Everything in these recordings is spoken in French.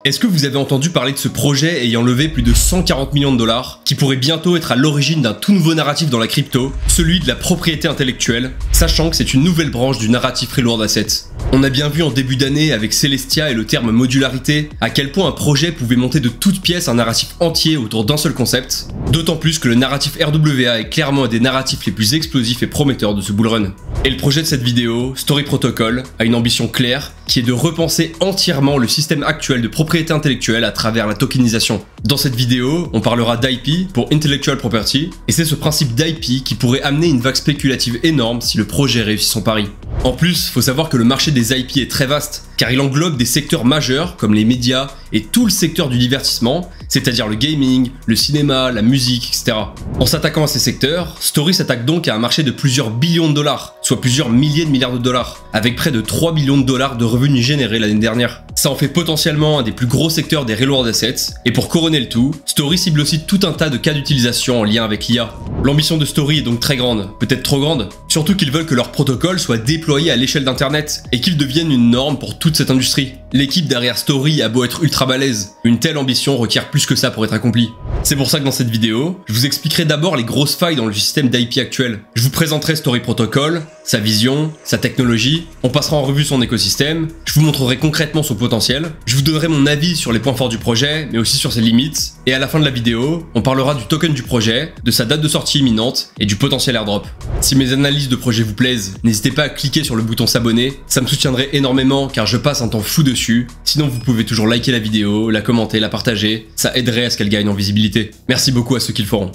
Est-ce que vous avez entendu parler de ce projet ayant levé plus de 140 millions de dollars, qui pourrait bientôt être à l'origine d'un tout nouveau narratif dans la crypto, celui de la propriété intellectuelle, sachant que c'est une nouvelle branche du narratif Real World Assets. On a bien vu en début d'année avec Celestia et le terme modularité, à quel point un projet pouvait monter de toutes pièces un narratif entier autour d'un seul concept, d'autant plus que le narratif RWA est clairement un des narratifs les plus explosifs et prometteurs de ce bullrun. Et le projet de cette vidéo, Story Protocol, a une ambition claire, qui est de repenser entièrement le système actuel de propriété intellectuelle à travers la tokenisation. Dans cette vidéo, on parlera d'IP pour Intellectual Property, et c'est ce principe d'IP qui pourrait amener une vague spéculative énorme si le projet réussit son pari. En plus, faut savoir que le marché des IP est très vaste, car il englobe des secteurs majeurs comme les médias et tout le secteur du divertissement, c'est-à-dire le gaming, le cinéma, la musique, etc. En s'attaquant à ces secteurs, Story s'attaque donc à un marché de plusieurs billions de dollars, soit plusieurs milliers de milliards de dollars, avec près de 3 billions de dollars de revenus générés l'année dernière. Ça en fait potentiellement un des plus gros secteurs des Real World Assets, et pour couronner le tout, Story cible aussi tout un tas de cas d'utilisation en lien avec l'IA. L'ambition de Story est donc très grande, peut-être trop grande, surtout qu'ils veulent que leur protocole soit déployé à l'échelle d'internet, et qu'il devienne une norme pour toute cette industrie. L'équipe derrière Story a beau être ultra balèze, une telle ambition requiert plus que ça pour être accomplie. C'est pour ça que dans cette vidéo, je vous expliquerai d'abord les grosses failles dans le système d'IP actuel. Je vous présenterai Story Protocol, sa vision, sa technologie, on passera en revue son écosystème, je vous montrerai concrètement son potentiel, je vous donnerai mon avis sur les points forts du projet, mais aussi sur ses limites, et à la fin de la vidéo, on parlera du token du projet, de sa date de sortie imminente et du potentiel airdrop. Si mes analyses de projet vous plaisent, n'hésitez pas à cliquer sur le bouton s'abonner, ça me soutiendrait énormément car je passe un temps fou dessus, sinon vous pouvez toujours liker la vidéo, la commenter, la partager, ça aiderait à ce qu'elle gagne en visibilité. Merci beaucoup à ceux qui le feront.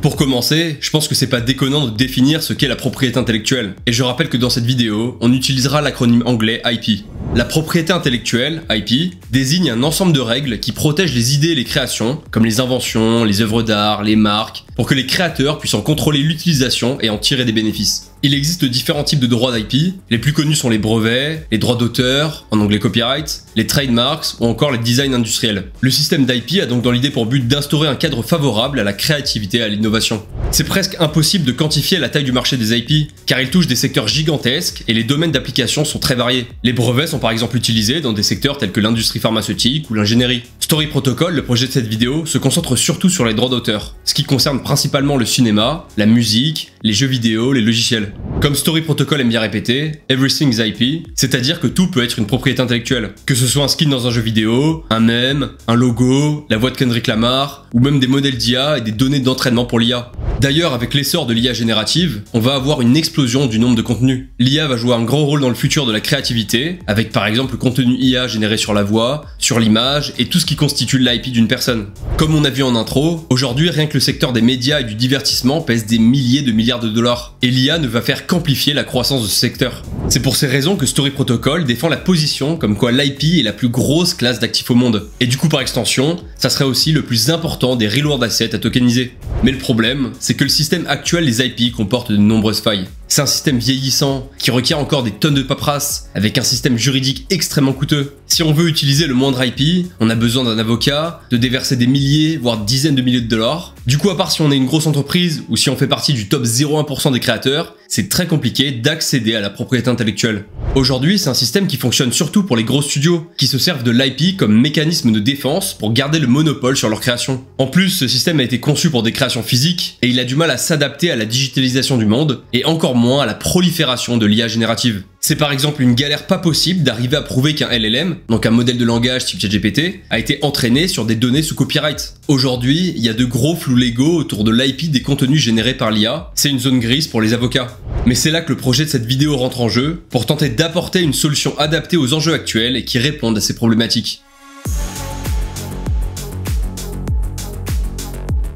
Pour commencer, je pense que c'est pas déconnant de définir ce qu'est la propriété intellectuelle. Et je rappelle que dans cette vidéo, on utilisera l'acronyme anglais IP. La propriété intellectuelle, IP, désigne un ensemble de règles qui protègent les idées et les créations, comme les inventions, les œuvres d'art, les marques, pour que les créateurs puissent en contrôler l'utilisation et en tirer des bénéfices. Il existe différents types de droits d'IP, les plus connus sont les brevets, les droits d'auteur, en anglais copyright, les trademarks ou encore les designs industriels. Le système d'IP a donc dans l'idée pour but d'instaurer un cadre favorable à la créativité et à l'innovation. C'est presque impossible de quantifier la taille du marché des IP, car il touche des secteurs gigantesques et les domaines d'application sont très variés. Les brevets sont par exemple utilisés dans des secteurs tels que l'industrie pharmaceutique ou l'ingénierie. Story Protocol, le projet de cette vidéo, se concentre surtout sur les droits d'auteur, ce qui concerne principalement le cinéma, la musique, les jeux vidéo, les logiciels. Comme Story Protocol aime bien répéter, everything is IP, c'est-à-dire que tout peut être une propriété intellectuelle. Que ce soit un skin dans un jeu vidéo, un mème, un logo, la voix de Kendrick Lamar, ou même des modèles d'IA et des données d'entraînement pour l'IA. D'ailleurs, avec l'essor de l'IA générative, on va avoir une explosion du nombre de contenus. L'IA va jouer un grand rôle dans le futur de la créativité, avec par exemple le contenu IA généré sur la voix, sur l'image et tout ce qui constitue l'IP d'une personne. Comme on a vu en intro, aujourd'hui rien que le secteur des médias et du divertissement pèse des milliers de milliards de dollars, et l'IA ne va faire qu'amplifier la croissance de ce secteur. C'est pour ces raisons que Story Protocol défend la position comme quoi l'IP est la plus grosse classe d'actifs au monde, et du coup par extension, ça serait aussi le plus important des Real World Assets à tokeniser. Mais le problème, c'est que le système actuel des IP comporte de nombreuses failles. C'est un système vieillissant, qui requiert encore des tonnes de paperasse, avec un système juridique extrêmement coûteux. Si on veut utiliser le moindre IP, on a besoin d'un avocat, de déverser des milliers, voire dizaines de milliers de dollars. Du coup, à part si on est une grosse entreprise, ou si on fait partie du top 0,1% des créateurs, c'est très compliqué d'accéder à la propriété intellectuelle. Aujourd'hui, c'est un système qui fonctionne surtout pour les gros studios, qui se servent de l'IP comme mécanisme de défense pour garder le monopole sur leur création. En plus, ce système a été conçu pour des créations physiques, et il a du mal à s'adapter à la digitalisation du monde, et encore moins à la prolifération de l'IA générative. C'est par exemple une galère pas possible d'arriver à prouver qu'un LLM, donc un modèle de langage type ChatGPT, a été entraîné sur des données sous copyright. Aujourd'hui, il y a de gros flous légaux autour de l'IP des contenus générés par l'IA, c'est une zone grise pour les avocats. Mais c'est là que le projet de cette vidéo rentre en jeu, pour tenter d'apporter une solution adaptée aux enjeux actuels et qui répondent à ces problématiques.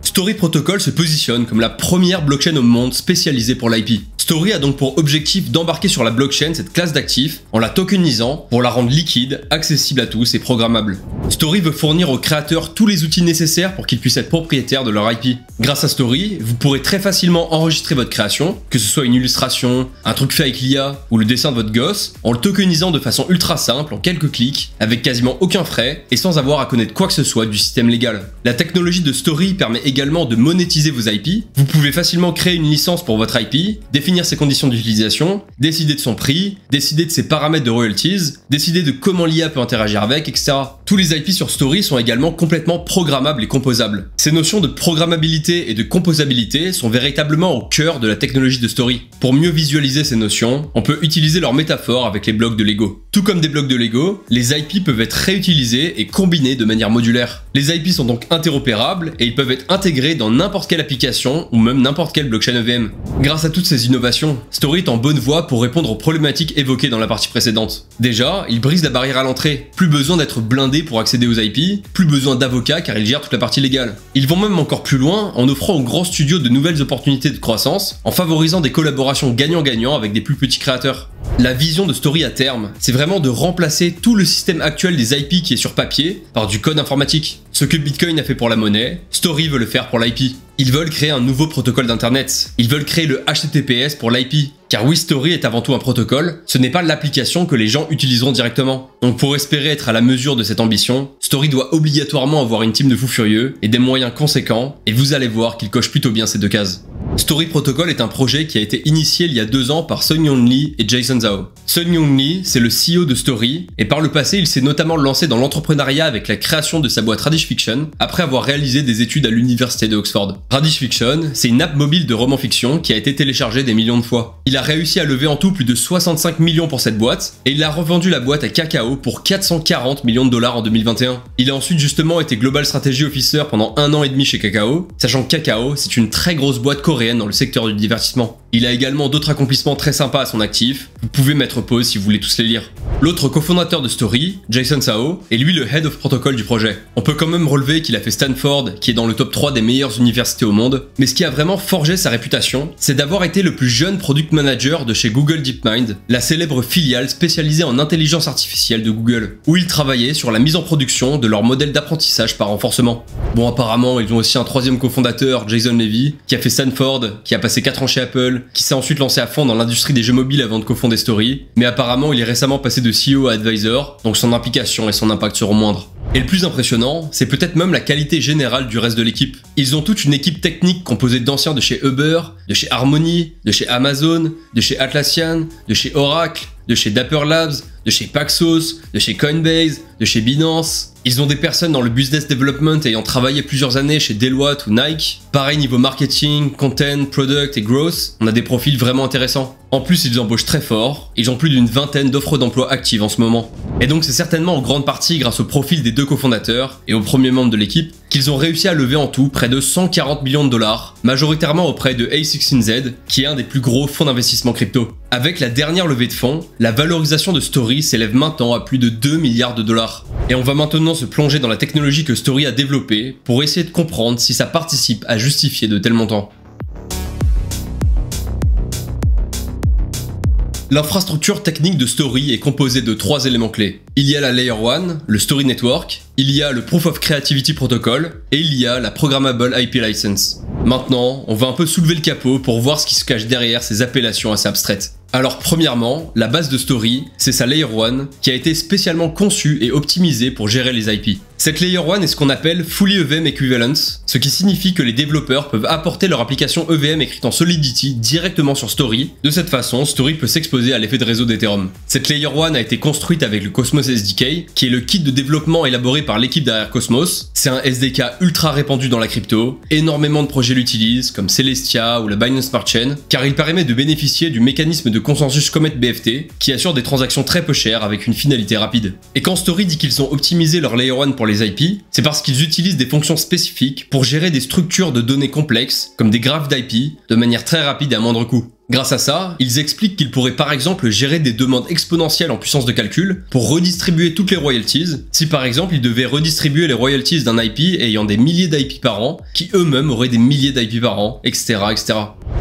Story Protocol se positionne comme la première blockchain au monde spécialisée pour l'IP. Story a donc pour objectif d'embarquer sur la blockchain cette classe d'actifs en la tokenisant pour la rendre liquide, accessible à tous et programmable. Story veut fournir aux créateurs tous les outils nécessaires pour qu'ils puissent être propriétaires de leur IP. Grâce à Story, vous pourrez très facilement enregistrer votre création, que ce soit une illustration, un truc fait avec l'IA ou le dessin de votre gosse, en le tokenisant de façon ultra simple en quelques clics, avec quasiment aucun frais et sans avoir à connaître quoi que ce soit du système légal. La technologie de Story permet également de monétiser vos IP. Vous pouvez facilement créer une licence pour votre IP, définir définir ses conditions d'utilisation, décider de son prix, décider de ses paramètres de royalties, décider de comment l'IA peut interagir avec, etc. Tous les IP sur Story sont également complètement programmables et composables. Ces notions de programmabilité et de composabilité sont véritablement au cœur de la technologie de Story. Pour mieux visualiser ces notions, on peut utiliser leur métaphore avec les blocs de Lego. Tout comme des blocs de Lego, les IP peuvent être réutilisés et combinés de manière modulaire. Les IP sont donc interopérables et ils peuvent être intégrés dans n'importe quelle application ou même n'importe quelle blockchain EVM. Grâce à toutes ces innovations, Story est en bonne voie pour répondre aux problématiques évoquées dans la partie précédente. Déjà, il brise la barrière à l'entrée. Plus besoin d'être blindé pour accéder aux IP, plus besoin d'avocats car il gère toute la partie légale. Ils vont même encore plus loin en offrant aux grands studios de nouvelles opportunités de croissance, en favorisant des collaborations gagnant-gagnant avec des plus petits créateurs. La vision de Story à terme, c'est vraiment de remplacer tout le système actuel des IP qui est sur papier par du code informatique. Ce que Bitcoin a fait pour la monnaie, Story veut le faire pour l'IP. Ils veulent créer un nouveau protocole d'internet. Ils veulent créer le HTTPS pour l'IP. Car oui, Story est avant tout un protocole, ce n'est pas l'application que les gens utiliseront directement. Donc pour espérer être à la mesure de cette ambition, Story doit obligatoirement avoir une team de fous furieux et des moyens conséquents, et vous allez voir qu'il coche plutôt bien ces deux cases. Story Protocol est un projet qui a été initié il y a 2 ans par Sung-Young Lee et Jason Zhao. Sung-Young Lee, c'est le CEO de Story, et par le passé, il s'est notamment lancé dans l'entrepreneuriat avec la création de sa boîte Radish Fiction, après avoir réalisé des études à l'université de Oxford. Radish Fiction, c'est une app mobile de roman fiction qui a été téléchargée des millions de fois. Il a réussi à lever en tout plus de 65 millions pour cette boîte, et il a revendu la boîte à Kakao pour 440 millions de dollars en 2021. Il a ensuite justement été Global Strategy Officer pendant 1 an et demi chez Kakao, sachant que Kakao, c'est une très grosse boîte coréenne dans le secteur du divertissement. Il a également d'autres accomplissements très sympas à son actif, vous pouvez mettre pause si vous voulez tous les lire. L'autre cofondateur de Story, Jason Zhao, est lui le Head of Protocol du projet. On peut quand même relever qu'il a fait Stanford, qui est dans le top 3 des meilleures universités au monde, mais ce qui a vraiment forgé sa réputation, c'est d'avoir été le plus jeune product manager de chez Google DeepMind, la célèbre filiale spécialisée en intelligence artificielle de Google, où il travaillait sur la mise en production de leur modèle d'apprentissage par renforcement. Bon, apparemment, ils ont aussi un troisième cofondateur, Jason Levy, qui a fait Stanford, qui a passé 4 ans chez Apple, qui s'est ensuite lancé à fond dans l'industrie des jeux mobiles avant de cofonder Story, mais apparemment il est récemment passé de CEO à advisor, donc son implication et son impact seront moindres. Et le plus impressionnant, c'est peut-être même la qualité générale du reste de l'équipe. Ils ont toute une équipe technique composée d'anciens de chez Uber, de chez Harmony, de chez Amazon, de chez Atlassian, de chez Oracle, de chez Dapper Labs, de chez Paxos, de chez Coinbase, de chez Binance. Ils ont des personnes dans le business development ayant travaillé plusieurs années chez Deloitte ou Nike. Pareil niveau marketing, content, product et growth, on a des profils vraiment intéressants. En plus, ils embauchent très fort, ils ont plus d'une vingtaine d'offres d'emploi actives en ce moment. Et donc c'est certainement en grande partie grâce au profil des deux cofondateurs et aux premiers membres de l'équipe qu'ils ont réussi à lever en tout près de 140 millions de dollars, majoritairement auprès de A16Z, qui est un des plus gros fonds d'investissement crypto. Avec la dernière levée de fonds, la valorisation de Story s'élève maintenant à plus de 2 milliards de dollars. Et on va maintenant se plonger dans la technologie que Story a développée pour essayer de comprendre si ça participe à justifier de tels montants. L'infrastructure technique de Story est composée de 3 éléments clés. Il y a la Layer 1, le Story Network, il y a le Proof of Creativity Protocol, et il y a la Programmable IP License. Maintenant, on va un peu soulever le capot pour voir ce qui se cache derrière ces appellations assez abstraites. Alors premièrement, la base de Story, c'est sa Layer 1 qui a été spécialement conçue et optimisée pour gérer les IP. Cette Layer 1 est ce qu'on appelle Fully EVM Equivalence, ce qui signifie que les développeurs peuvent apporter leur application EVM écrite en Solidity directement sur Story. De cette façon, Story peut s'exposer à l'effet de réseau d'Ethereum. Cette Layer 1 a été construite avec le Cosmos SDK, qui est le kit de développement élaboré par l'équipe derrière Cosmos. C'est un SDK ultra répandu dans la crypto, énormément de projets l'utilisent, comme Celestia ou la Binance Smart Chain, car il permet de bénéficier du mécanisme de consensus Comet BFT, qui assure des transactions très peu chères avec une finalité rapide. Et quand Story dit qu'ils ont optimisé leur Layer 1 pour les IP, c'est parce qu'ils utilisent des fonctions spécifiques pour gérer des structures de données complexes, comme des graphes d'IP, de manière très rapide et à moindre coût. Grâce à ça, ils expliquent qu'ils pourraient par exemple gérer des demandes exponentielles en puissance de calcul pour redistribuer toutes les royalties, si par exemple ils devaient redistribuer les royalties d'un IP ayant des milliers d'IP par an, qui eux-mêmes auraient des milliers d'IP par an, etc. etc.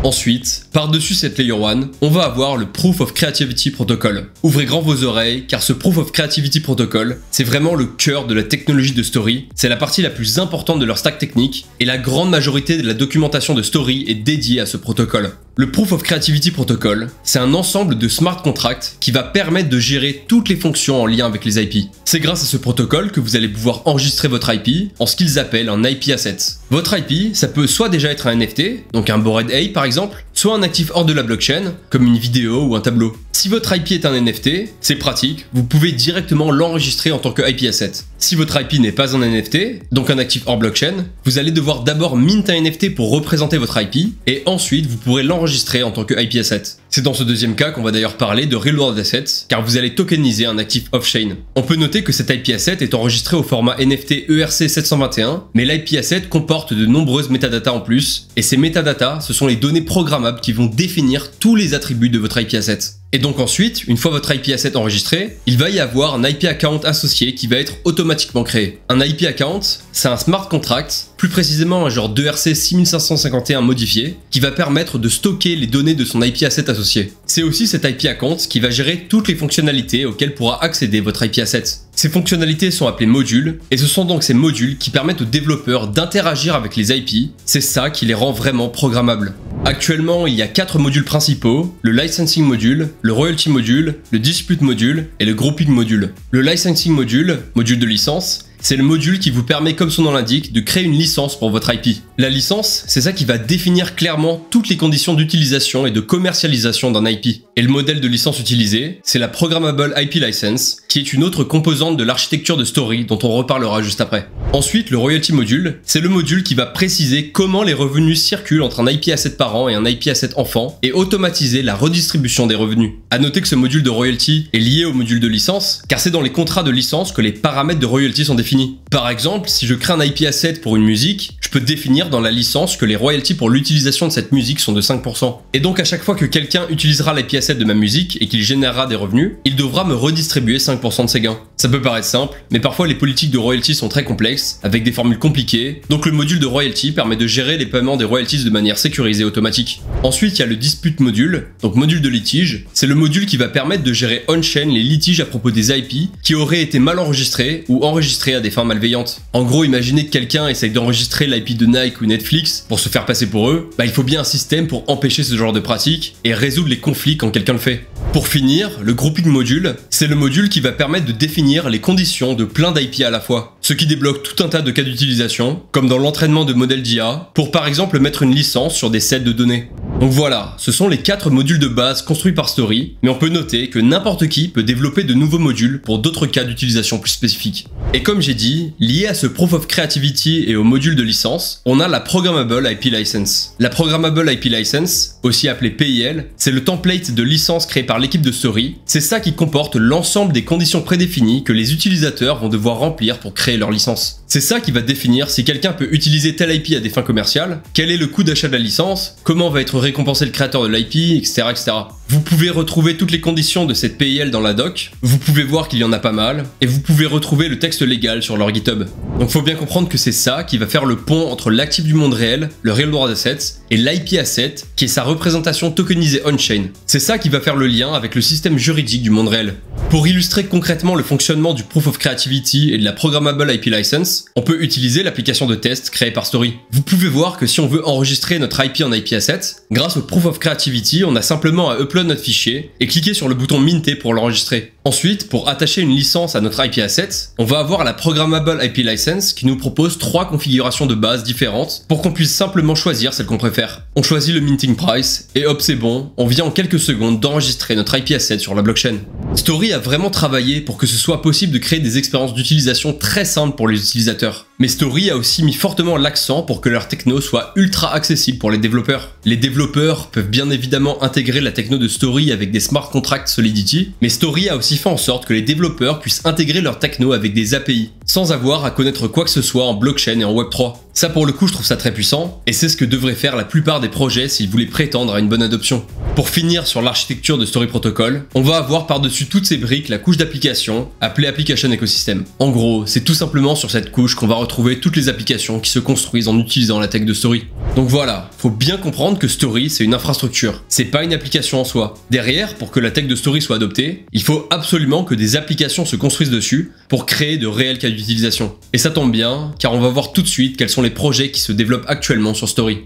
Ensuite, par-dessus cette Layer 1, on va avoir le Proof of Creativity Protocol. Ouvrez grand vos oreilles, car ce Proof of Creativity Protocol, c'est vraiment le cœur de la technologie de Story, c'est la partie la plus importante de leur stack technique, et la grande majorité de la documentation de Story est dédiée à ce protocole. Le Proof of Creativity Protocol, c'est un ensemble de smart contracts qui va permettre de gérer toutes les fonctions en lien avec les IP. C'est grâce à ce protocole que vous allez pouvoir enregistrer votre IP en ce qu'ils appellent un IP asset. Votre IP, ça peut soit déjà être un NFT, donc un Bored Ape par exemple, soit un actif hors de la blockchain, comme une vidéo ou un tableau. Si votre IP est un NFT, c'est pratique, vous pouvez directement l'enregistrer en tant que IP asset. Si votre IP n'est pas un NFT, donc un actif hors blockchain, vous allez devoir d'abord mint un NFT pour représenter votre IP, et ensuite vous pourrez l'enregistrer en tant que IP asset. C'est dans ce deuxième cas qu'on va d'ailleurs parler de Real World Assets, car vous allez tokeniser un actif off-chain. On peut noter que cet IP asset est enregistré au format NFT ERC721, mais l'IP asset comporte de nombreuses métadatas en plus, et ces métadatas, ce sont les données programmables qui vont définir tous les attributs de votre IP asset. Et donc ensuite, une fois votre IP asset enregistré, il va y avoir un IP account associé qui va être automatiquement créé. Un IP account, c'est un smart contract, plus précisément un genre d'ERC 6551 modifié, qui va permettre de stocker les données de son IP asset associé. C'est aussi cet IP account qui va gérer toutes les fonctionnalités auxquelles pourra accéder votre IP asset. Ces fonctionnalités sont appelées modules, et ce sont donc ces modules qui permettent aux développeurs d'interagir avec les IP, c'est ça qui les rend vraiment programmables. Actuellement, il y a 4 modules principaux, le licensing module, le royalty module, le dispute module et le grouping module. Le licensing module, module de licence, c'est le module qui vous permet, comme son nom l'indique, de créer une licence pour votre IP. La licence, c'est ça qui va définir clairement toutes les conditions d'utilisation et de commercialisation d'un IP. Et le modèle de licence utilisé, c'est la Programmable IP License, qui est une autre composante de l'architecture de Story dont on reparlera juste après. Ensuite, le royalty module, c'est le module qui va préciser comment les revenus circulent entre un IP asset parent et un IP asset enfant et automatiser la redistribution des revenus. A noter que ce module de royalty est lié au module de licence, car c'est dans les contrats de licence que les paramètres de royalty sont définis. Par exemple, si je crée un IP asset pour une musique, je peux définir dans la licence que les royalties pour l'utilisation de cette musique sont de 5%. Et donc à chaque fois que quelqu'un utilisera l'IP asset de ma musique et qu'il générera des revenus, il devra me redistribuer 5% de ses gains. Ça peut paraître simple, mais parfois les politiques de royalties sont très complexes, avec des formules compliquées, donc le module de royalty permet de gérer les paiements des royalties de manière sécurisée et automatique. Ensuite, il y a le dispute module, donc module de litige, c'est le module qui va permettre de gérer on-chain les litiges à propos des IP qui auraient été mal enregistrés ou enregistrés à des fins malveillantes. En gros, imaginez que quelqu'un essaye d'enregistrer l'IP de Nike ou Netflix pour se faire passer pour eux, il faut bien un système pour empêcher ce genre de pratique et résoudre les conflits quand quelqu'un le fait. Pour finir, le grouping module, c'est le module qui va permettre de définir les conditions de plein d'IP à la fois, ce qui débloque tout un tas de cas d'utilisation, comme dans l'entraînement de modèles d'IA, pour par exemple mettre une licence sur des sets de données. Donc voilà, ce sont les 4 modules de base construits par Story, mais on peut noter que n'importe qui peut développer de nouveaux modules pour d'autres cas d'utilisation plus spécifiques. Et comme j'ai dit, lié à ce Proof of Creativity et au module de licence, on a la Programmable IP License. La Programmable IP License, aussi appelée PIL, c'est le template de licence créé par l'équipe de Story. C'est ça qui comporte l'ensemble des conditions prédéfinies que les utilisateurs vont devoir remplir pour créer leur licence. C'est ça qui va définir si quelqu'un peut utiliser tel IP à des fins commerciales, quel est le coût d'achat de la licence, comment va être récompensé le créateur de l'IP, etc., etc. Vous pouvez retrouver toutes les conditions de cette PIL dans la doc, vous pouvez voir qu'il y en a pas mal, et vous pouvez retrouver le texte légal sur leur GitHub. Donc faut bien comprendre que c'est ça qui va faire le pont entre l'actif du monde réel, le Real World Assets, et l'IP Asset, qui est sa représentation tokenisée on-chain. C'est ça qui va faire le lien avec le système juridique du monde réel. Pour illustrer concrètement le fonctionnement du Proof of Creativity et de la Programmable IP License, on peut utiliser l'application de test créée par Story. Vous pouvez voir que si on veut enregistrer notre IP en IP Asset, grâce au Proof of Creativity, on a simplement à upload notre fichier et cliquer sur le bouton Minter pour l'enregistrer. Ensuite, pour attacher une licence à notre IP Asset, on va avoir la Programmable IP License qui nous propose 3 configurations de base différentes pour qu'on puisse simplement choisir celle qu'on préfère. On choisit le minting price et hop, c'est bon, on vient en quelques secondes d'enregistrer notre IP Asset sur la blockchain. Story a vraiment travaillé pour que ce soit possible de créer des expériences d'utilisation très simples pour les utilisateurs. Mais Story a aussi mis fortement l'accent pour que leur techno soit ultra accessible pour les développeurs. Les développeurs peuvent bien évidemment intégrer la techno de Story avec des smart contracts Solidity, mais Story a aussi fait en sorte que les développeurs puissent intégrer leur techno avec des API, sans avoir à connaître quoi que ce soit en blockchain et en Web3. Ça pour le coup je trouve ça très puissant, et c'est ce que devraient faire la plupart des projets s'ils voulaient prétendre à une bonne adoption. Pour finir sur l'architecture de Story Protocol, on va avoir par-dessus toutes ces briques la couche d'application, appelée Application Ecosystem. En gros, c'est tout simplement sur cette couche qu'on va retrouver toutes les applications qui se construisent en utilisant la tech de Story. Donc voilà, faut bien comprendre que Story c'est une infrastructure, c'est pas une application en soi. Derrière, pour que la tech de Story soit adoptée, il faut absolument que des applications se construisent dessus pour créer de réels cas d'utilisation. Et ça tombe bien, car on va voir tout de suite quels sont les projets qui se développent actuellement sur Story.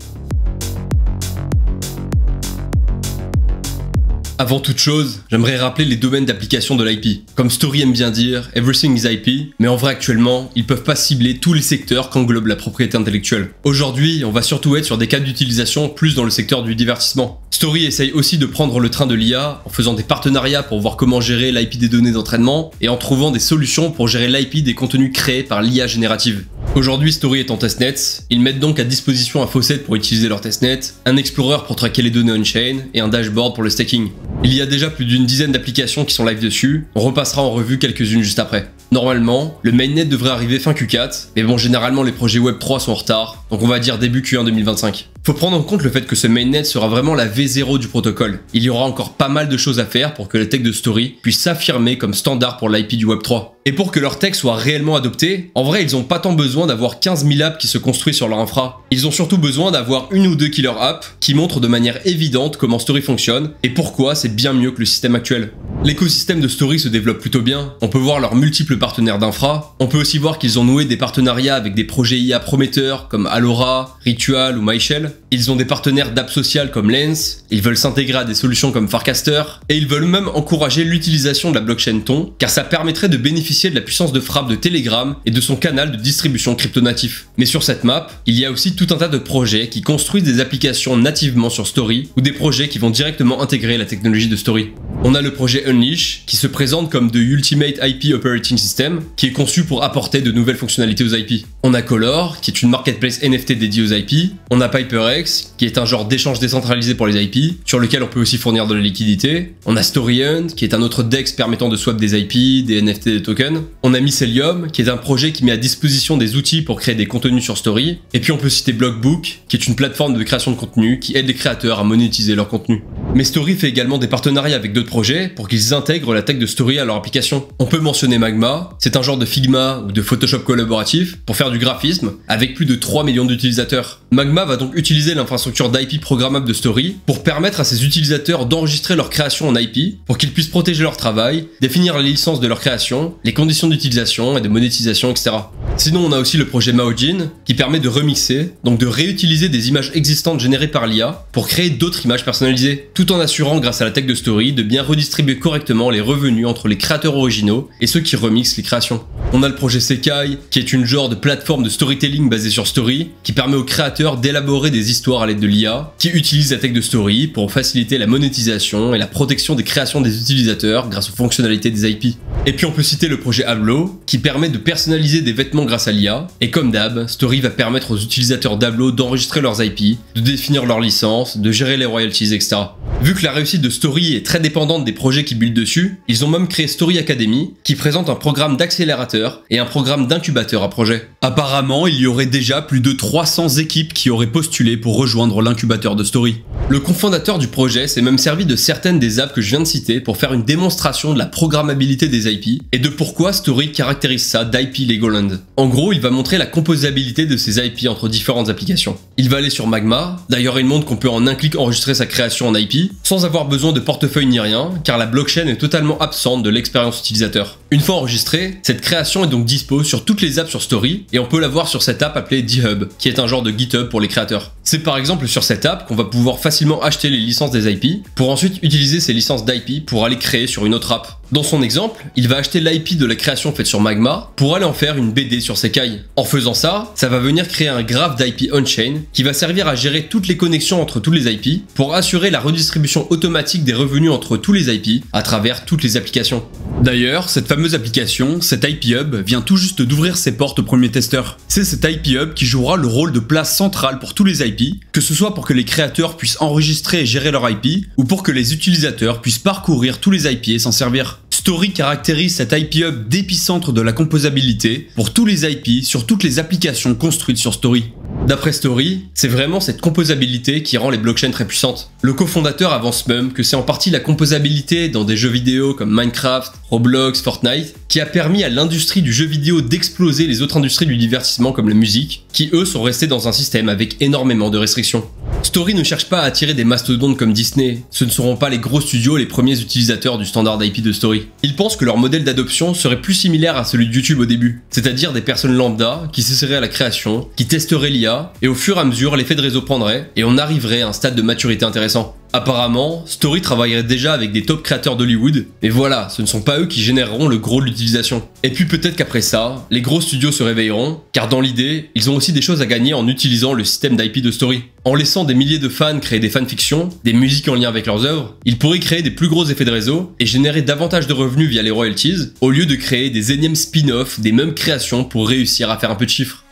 Avant toute chose, j'aimerais rappeler les domaines d'application de l'IP. Comme Story aime bien dire, everything is IP, mais en vrai actuellement, ils peuvent pas cibler tous les secteurs qu'englobe la propriété intellectuelle. Aujourd'hui, on va surtout être sur des cas d'utilisation plus dans le secteur du divertissement. Story essaye aussi de prendre le train de l'IA en faisant des partenariats pour voir comment gérer l'IP des données d'entraînement et en trouvant des solutions pour gérer l'IP des contenus créés par l'IA générative. Aujourd'hui, Story est en testnet, ils mettent donc à disposition un faucet pour utiliser leur testnet, un explorer pour traquer les données on-chain et un dashboard pour le staking. Il y a déjà plus d'une dizaine d'applications qui sont live dessus, on repassera en revue quelques-unes juste après. Normalement, le mainnet devrait arriver fin Q4, mais bon, généralement les projets Web3 sont en retard, donc on va dire début Q1 2025. Faut prendre en compte le fait que ce mainnet sera vraiment la V0 du protocole. Il y aura encore pas mal de choses à faire pour que la tech de Story puisse s'affirmer comme standard pour l'IP du Web3. Et pour que leur tech soit réellement adoptée, en vrai ils ont pas tant besoin d'avoir 15 000 apps qui se construisent sur leur infra. Ils ont surtout besoin d'avoir une ou deux killer apps qui montrent de manière évidente comment Story fonctionne et pourquoi c'est bien mieux que le système actuel. L'écosystème de Story se développe plutôt bien, on peut voir leurs multiples partenaires d'infra, on peut aussi voir qu'ils ont noué des partenariats avec des projets IA prometteurs comme Alora, Ritual ou MyShell. Ils ont des partenaires d'apps sociales comme Lens, ils veulent s'intégrer à des solutions comme Farcaster, et ils veulent même encourager l'utilisation de la blockchain Ton, car ça permettrait de bénéficier de la puissance de frappe de Telegram et de son canal de distribution crypto-natif. Mais sur cette map, il y a aussi tout un tas de projets qui construisent des applications nativement sur Story, ou des projets qui vont directement intégrer la technologie de Story. On a le projet Unleash, qui se présente comme The Ultimate IP Operating System, qui est conçu pour apporter de nouvelles fonctionnalités aux IP. On a Color, qui est une marketplace NFT dédiée aux IP. On a PyperX, qui est un genre d'échange décentralisé pour les IP, sur lequel on peut aussi fournir de la liquidité. On a StoryHunt, qui est un autre DEX permettant de swap des IP, des NFT, des tokens. On a Mycelium, qui est un projet qui met à disposition des outils pour créer des contenus sur Story. Et puis on peut citer Blockbook, qui est une plateforme de création de contenu qui aide les créateurs à monétiser leur contenu. Mais Story fait également des partenariats avec d'autres projets pour qu'ils intègrent la tech de Story à leur application. On peut mentionner Magma, c'est un genre de Figma ou de Photoshop collaboratif pour faire du graphisme avec plus de 3 millions d'utilisateurs. Magma va donc utiliser l'infrastructure d'IP programmable de Story pour permettre à ses utilisateurs d'enregistrer leur création en IP pour qu'ils puissent protéger leur travail, définir les licences de leur création, les conditions d'utilisation et de monétisation, etc. Sinon, on a aussi le projet Maojin qui permet de remixer, donc de réutiliser des images existantes générées par l'IA pour créer d'autres images personnalisées, tout en assurant grâce à la tech de Story de bien redistribuer correctement les revenus entre les créateurs originaux et ceux qui remixent les créations. On a le projet Sekai qui est une genre de plateforme de storytelling basée sur Story qui permet aux créateurs d'élaborer des histoires à l'aide de l'IA qui utilise la tech de Story pour faciliter la monétisation et la protection des créations des utilisateurs grâce aux fonctionnalités des IP. Et puis on peut citer le projet Ablo qui permet de personnaliser des vêtements grâce à l'IA et comme d'hab, Story va permettre aux utilisateurs d'Ablo d'enregistrer leurs IP, de définir leurs licences, de gérer les royalties, etc. Vu que la réussite de Story est très dépendante des projets qui buildent dessus, ils ont même créé Story Academy qui présente un programme d'accélérateur et un programme d'incubateur à projet. Apparemment, il y aurait déjà plus de 300 équipes qui auraient postulé pour rejoindre l'incubateur de Story. Le cofondateur du projet s'est même servi de certaines des apps que je viens de citer pour faire une démonstration de la programmabilité des IP et de pourquoi Story caractérise ça d'IP Legoland. En gros, il va montrer la composabilité de ces IP entre différentes applications. Il va aller sur Magma, d'ailleurs il montre qu'on peut en un clic enregistrer sa création en IP, sans avoir besoin de portefeuille ni rien, car la blockchain est totalement absente de l'expérience utilisateur. Une fois enregistrée, cette création est donc dispo sur toutes les apps sur Story, et on peut la voir sur cette app appelée D-Hub, qui est un genre de GitHub pour les créateurs. C'est par exemple sur cette app qu'on va pouvoir facilement acheter les licences des IP, pour ensuite utiliser ces licences d'IP pour aller créer sur une autre app. Dans son exemple, il va acheter l'IP de la création faite sur Magma pour aller en faire une BD sur Sekai. En faisant ça, ça va venir créer un graphe d'IP on-chain qui va servir à gérer toutes les connexions entre tous les IP pour assurer la redistribution automatique des revenus entre tous les IP à travers toutes les applications. D'ailleurs, cette fameuse application, cet IP Hub, vient tout juste d'ouvrir ses portes aux premiers testeurs. C'est cet IP Hub qui jouera le rôle de place centrale pour tous les IP, que ce soit pour que les créateurs puissent enregistrer et gérer leur IP, ou pour que les utilisateurs puissent parcourir tous les IP et s'en servir. Story caractérise cet IP Hub d'épicentre de la composabilité pour tous les IP sur toutes les applications construites sur Story. D'après Story, c'est vraiment cette composabilité qui rend les blockchains très puissantes. Le cofondateur avance même que c'est en partie la composabilité dans des jeux vidéo comme Minecraft, Roblox, Fortnite, qui a permis à l'industrie du jeu vidéo d'exploser les autres industries du divertissement comme la musique, qui eux sont restés dans un système avec énormément de restrictions. Story ne cherche pas à attirer des mastodontes comme Disney, ce ne seront pas les gros studios les premiers utilisateurs du standard d'IP de Story. Ils pensent que leur modèle d'adoption serait plus similaire à celui de YouTube au début, c'est-à-dire des personnes lambda qui s'essaieraient à la création, qui testeraient l'IA, et au fur et à mesure l'effet de réseau prendrait, et on arriverait à un stade de maturité intéressant. Apparemment, Story travaillerait déjà avec des top créateurs d'Hollywood, mais voilà, ce ne sont pas eux qui généreront le gros de l'utilisation. Et puis peut-être qu'après ça, les gros studios se réveilleront, car dans l'idée, ils ont aussi des choses à gagner en utilisant le système d'IP de Story. En laissant des milliers de fans créer des fanfictions, des musiques en lien avec leurs œuvres, ils pourraient créer des plus gros effets de réseau et générer davantage de revenus via les royalties, au lieu de créer des énièmes spin-offs des mêmes créations pour réussir à faire un peu de chiffres.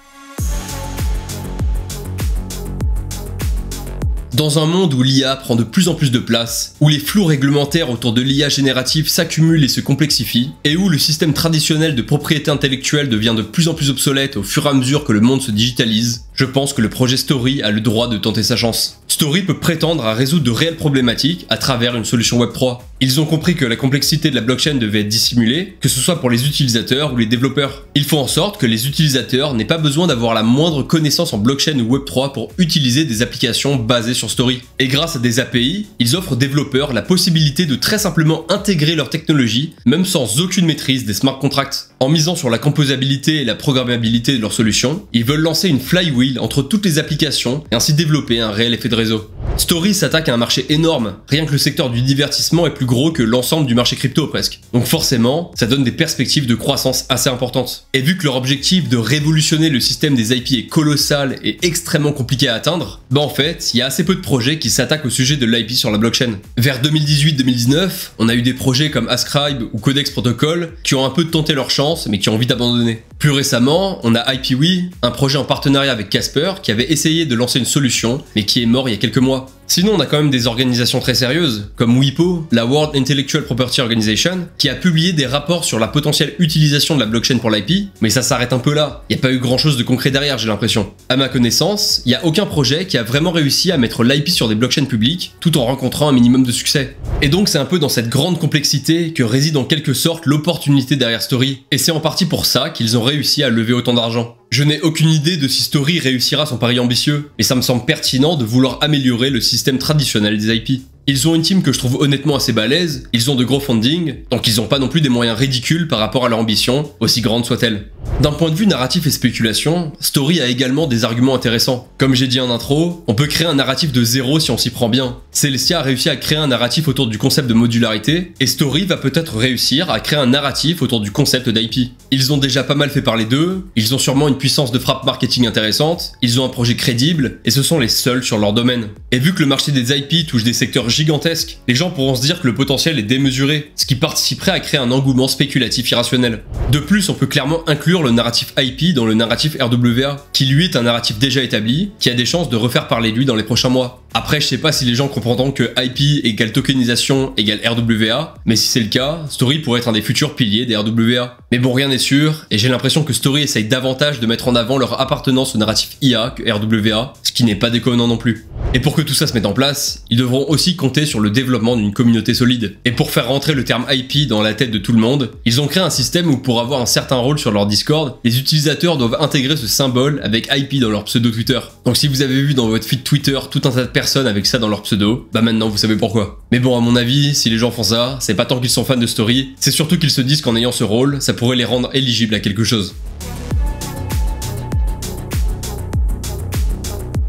Dans un monde où l'IA prend de plus en plus de place, où les flous réglementaires autour de l'IA générative s'accumulent et se complexifient, et où le système traditionnel de propriété intellectuelle devient de plus en plus obsolète au fur et à mesure que le monde se digitalise, je pense que le projet Story a le droit de tenter sa chance. Story peut prétendre à résoudre de réelles problématiques à travers une solution Web3. Ils ont compris que la complexité de la blockchain devait être dissimulée, que ce soit pour les utilisateurs ou les développeurs. Ils font en sorte que les utilisateurs n'aient pas besoin d'avoir la moindre connaissance en blockchain ou Web3 pour utiliser des applications basées sur Story. Et grâce à des API, ils offrent aux développeurs la possibilité de très simplement intégrer leur technologie, même sans aucune maîtrise des smart contracts. En misant sur la composabilité et la programmabilité de leur solution, ils veulent lancer une flywheel entre toutes les applications et ainsi développer un réel effet de réseau. Story s'attaque à un marché énorme, rien que le secteur du divertissement est plus gros que l'ensemble du marché crypto presque. Donc forcément, ça donne des perspectives de croissance assez importantes. Et vu que leur objectif de révolutionner le système des IP est colossal et extrêmement compliqué à atteindre, bah en fait, il y a assez peu de projets qui s'attaquent au sujet de l'IP sur la blockchain. Vers 2018-2019, on a eu des projets comme Ascribe ou Codex Protocol qui ont un peu tenté leur chance mais qui ont envie d'abandonner. Plus récemment, on a IPWE, un projet en partenariat avec Casper qui avait essayé de lancer une solution mais qui est mort il y a quelques mois. Sinon, on a quand même des organisations très sérieuses, comme WIPO, la World Intellectual Property Organization, qui a publié des rapports sur la potentielle utilisation de la blockchain pour l'IP, mais ça s'arrête un peu là. Il n'y a pas eu grand chose de concret derrière, j'ai l'impression. À ma connaissance, il n'y a aucun projet qui a vraiment réussi à mettre l'IP sur des blockchains publiques, tout en rencontrant un minimum de succès. Et donc c'est un peu dans cette grande complexité que réside en quelque sorte l'opportunité derrière Story, et c'est en partie pour ça qu'ils ont réussi à lever autant d'argent. Je n'ai aucune idée de si Story réussira son pari ambitieux, mais ça me semble pertinent de vouloir améliorer le système traditionnel des IP. Ils ont une team que je trouve honnêtement assez balèze, ils ont de gros funding, donc ils n'ont pas non plus des moyens ridicules par rapport à leur ambition, aussi grande soit-elle. D'un point de vue narratif et spéculation, Story a également des arguments intéressants. Comme j'ai dit en intro, on peut créer un narratif de zéro si on s'y prend bien. Celestia a réussi à créer un narratif autour du concept de modularité, et Story va peut-être réussir à créer un narratif autour du concept d'IP. Ils ont déjà pas mal fait parler d'eux, ils ont sûrement une puissance de frappe marketing intéressante, ils ont un projet crédible, et ce sont les seuls sur leur domaine. Et vu que le marché des IP touche des secteurs gigantesques, les gens pourront se dire que le potentiel est démesuré, ce qui participerait à créer un engouement spéculatif irrationnel. De plus, on peut clairement inclure le narratif IP dans le narratif RWA, qui lui est un narratif déjà établi, qui a des chances de refaire parler de lui dans les prochains mois. Après, je sais pas si les gens comprendront que IP égale tokenisation égale RWA, mais si c'est le cas, Story pourrait être un des futurs piliers des RWA. Mais bon, rien n'est sûr, et j'ai l'impression que Story essaye davantage de mettre en avant leur appartenance au narratif IA que RWA, ce qui n'est pas déconnant non plus. Et pour que tout ça se mette en place, ils devront aussi compter sur le développement d'une communauté solide. Et pour faire rentrer le terme IP dans la tête de tout le monde, ils ont créé un système où pour avoir un certain rôle sur leur Discord, les utilisateurs doivent intégrer ce symbole avec IP dans leur pseudo Twitter. Donc si vous avez vu dans votre feed Twitter tout un tas de personnes avec ça dans leur pseudo, bah maintenant vous savez pourquoi. Mais bon, à mon avis, si les gens font ça, c'est pas tant qu'ils sont fans de Story, c'est surtout qu'ils se disent qu'en ayant ce rôle, ça pourrait les rendre éligibles à quelque chose.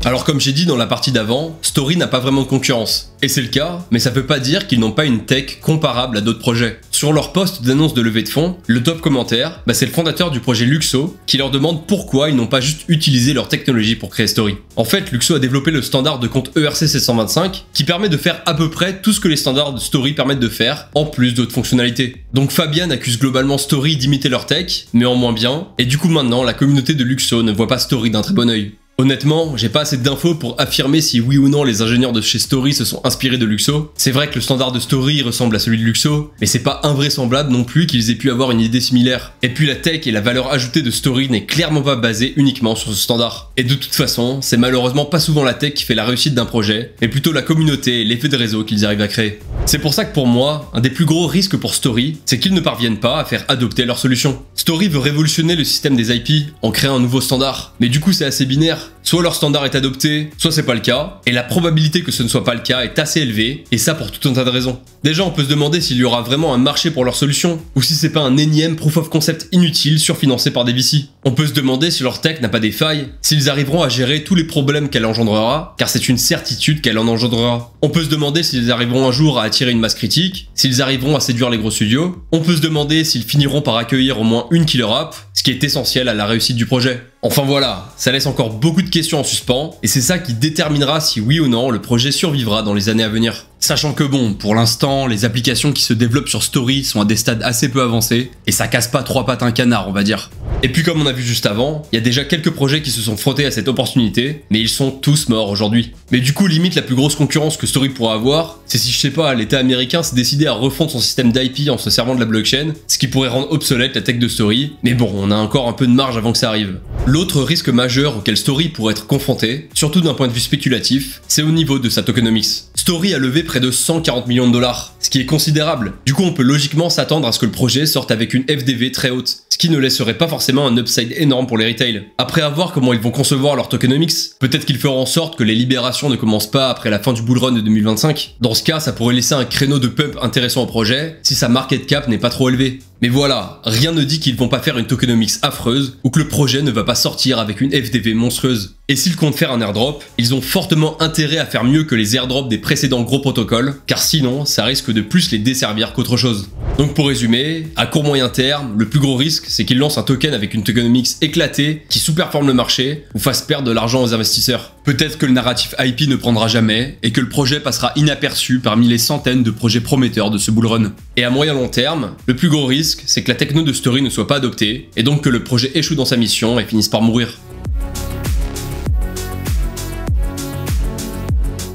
Alors comme j'ai dit dans la partie d'avant, Story n'a pas vraiment de concurrence. Et c'est le cas, mais ça veut pas dire qu'ils n'ont pas une tech comparable à d'autres projets. Sur leur post d'annonce de levée de fonds, le top commentaire, c'est le fondateur du projet Luxo qui leur demande pourquoi ils n'ont pas juste utilisé leur technologie pour créer Story. En fait, Luxo a développé le standard de compte ERC 725 qui permet de faire à peu près tout ce que les standards de Story permettent de faire, en plus d'autres fonctionnalités. Donc Fabian accuse globalement Story d'imiter leur tech, mais en moins bien, et du coup maintenant la communauté de Luxo ne voit pas Story d'un très bon œil. Honnêtement, j'ai pas assez d'infos pour affirmer si oui ou non les ingénieurs de chez Story se sont inspirés de Luxo. C'est vrai que le standard de Story ressemble à celui de Luxo, mais c'est pas invraisemblable non plus qu'ils aient pu avoir une idée similaire. Et puis la tech et la valeur ajoutée de Story n'est clairement pas basée uniquement sur ce standard. Et de toute façon, c'est malheureusement pas souvent la tech qui fait la réussite d'un projet, mais plutôt la communauté et l'effet de réseau qu'ils arrivent à créer. C'est pour ça que pour moi, un des plus gros risques pour Story, c'est qu'ils ne parviennent pas à faire adopter leur solution. Story veut révolutionner le système des IP en créant un nouveau standard, mais du coup c'est assez binaire. Soit leur standard est adopté, soit c'est pas le cas, et la probabilité que ce ne soit pas le cas est assez élevée, et ça pour tout un tas de raisons. Déjà, on peut se demander s'il y aura vraiment un marché pour leur solution, ou si c'est pas un énième proof of concept inutile surfinancé par des VC. On peut se demander si leur tech n'a pas des failles, s'ils arriveront à gérer tous les problèmes qu'elle engendrera, car c'est une certitude qu'elle en engendrera. On peut se demander s'ils arriveront un jour à attirer une masse critique, s'ils arriveront à séduire les gros studios. On peut se demander s'ils finiront par accueillir au moins une killer app, ce qui est essentiel à la réussite du projet. Enfin voilà, ça laisse encore beaucoup de questions en suspens, et c'est ça qui déterminera si oui ou non le projet survivra dans les années à venir. Sachant que bon, pour l'instant, les applications qui se développent sur Story sont à des stades assez peu avancés, et ça casse pas trois pattes un canard, on va dire. Et puis comme on a vu juste avant, il y a déjà quelques projets qui se sont frottés à cette opportunité, mais ils sont tous morts aujourd'hui. Mais du coup, limite la plus grosse concurrence que Story pourra avoir, c'est si je sais pas, l'État américain s'est décidé à refondre son système d'IP en se servant de la blockchain, ce qui pourrait rendre obsolète la tech de Story, mais bon, on a encore un peu de marge avant que ça arrive. L'autre risque majeur auquel Story pourrait être confronté, surtout d'un point de vue spéculatif, c'est au niveau de sa tokenomics. Story a levé près de 140 millions de dollars, ce qui est considérable. Du coup, on peut logiquement s'attendre à ce que le projet sorte avec une FDV très haute, ce qui ne laisserait pas forcément un upside énorme pour les retail. Après avoir comment ils vont concevoir leur tokenomics, peut-être qu'ils feront en sorte que les libérations ne commencent pas après la fin du bull run de 2025. Dans ce cas, ça pourrait laisser un créneau de pump intéressant au projet, si sa market cap n'est pas trop élevée. Mais voilà, rien ne dit qu'ils vont pas faire une tokenomics affreuse ou que le projet ne va pas sortir avec une FDV monstrueuse. Et s'ils comptent faire un airdrop, ils ont fortement intérêt à faire mieux que les airdrops des précédents gros protocoles, car sinon ça risque de plus les desservir qu'autre chose. Donc pour résumer, à court moyen terme, le plus gros risque c'est qu'ils lancent un token avec une tokenomics éclatée qui sous-performe le marché ou fasse perdre de l'argent aux investisseurs. Peut-être que le narratif IP ne prendra jamais et que le projet passera inaperçu parmi les centaines de projets prometteurs de ce bull run. Et à moyen long terme, le plus gros risque c'est que la techno de Story ne soit pas adoptée et donc que le projet échoue dans sa mission et finisse par mourir.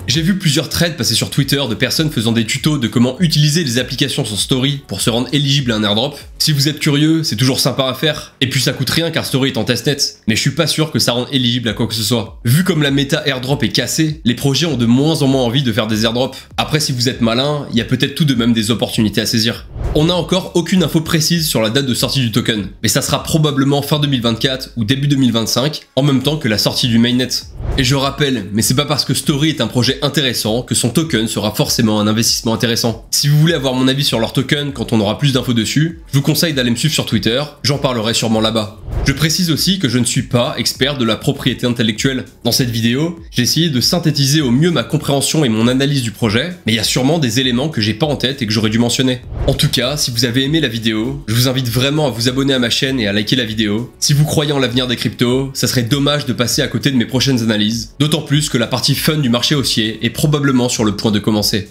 J'ai vu plusieurs threads passer sur Twitter de personnes faisant des tutos de comment utiliser les applications sur Story pour se rendre éligible à un airdrop. Si vous êtes curieux, c'est toujours sympa à faire, et puis ça coûte rien car Story est en testnet, mais je suis pas sûr que ça rende éligible à quoi que ce soit. Vu comme la méta airdrop est cassée, les projets ont de moins en moins envie de faire des airdrops. Après si vous êtes malin, il y a peut-être tout de même des opportunités à saisir. On n'a encore aucune info précise sur la date de sortie du token, mais ça sera probablement fin 2024 ou début 2025, en même temps que la sortie du mainnet. Et je rappelle, mais c'est pas parce que Story est un projet intéressant que son token sera forcément un investissement intéressant. Si vous voulez avoir mon avis sur leur token quand on aura plus d'infos dessus, je vous conseille d'aller me suivre sur Twitter, j'en parlerai sûrement là-bas. Je précise aussi que je ne suis pas expert de la propriété intellectuelle. Dans cette vidéo, j'ai essayé de synthétiser au mieux ma compréhension et mon analyse du projet, mais il y a sûrement des éléments que j'ai pas en tête et que j'aurais dû mentionner. En tout cas, si vous avez aimé la vidéo, je vous invite vraiment à vous abonner à ma chaîne et à liker la vidéo. Si vous croyez en l'avenir des cryptos, ça serait dommage de passer à côté de mes prochaines analyses, d'autant plus que la partie fun du marché haussier est probablement sur le point de commencer.